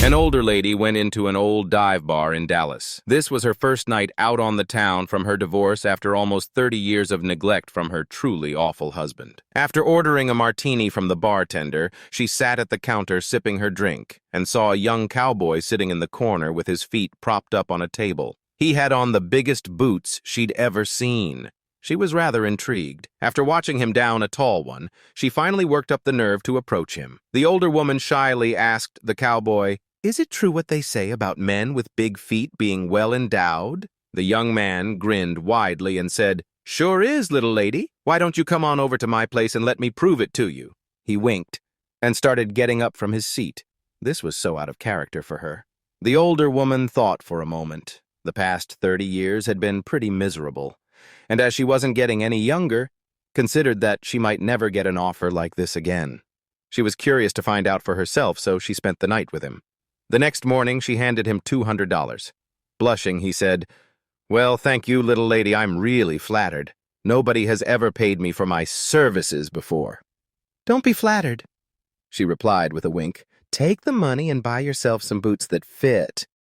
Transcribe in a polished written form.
An older lady went into an old dive bar in Dallas. This was her first night out on the town from her divorce after almost 30 years of neglect from her truly awful husband. After ordering a martini from the bartender, she sat at the counter sipping her drink and saw a young cowboy sitting in the corner with his feet propped up on a table. He had on the biggest boots she'd ever seen. She was rather intrigued. After watching him down a tall one, she finally worked up the nerve to approach him. The older woman shyly asked the cowboy, "Is it true what they say about men with big feet being well endowed?" The young man grinned widely and said, "Sure is, little lady. Why don't you come on over to my place and let me prove it to you?" He winked and started getting up from his seat. This was so out of character for her. The older woman thought for a moment. The past 30 years had been pretty miserable, and as she wasn't getting any younger, considered that she might never get an offer like this again. She was curious to find out for herself, so she spent the night with him. The next morning, she handed him $200. Blushing, he said, "Well, thank you, little lady, I'm really flattered. Nobody has ever paid me for my services before." "Don't be flattered," she replied with a wink. "Take the money and buy yourself some boots that fit."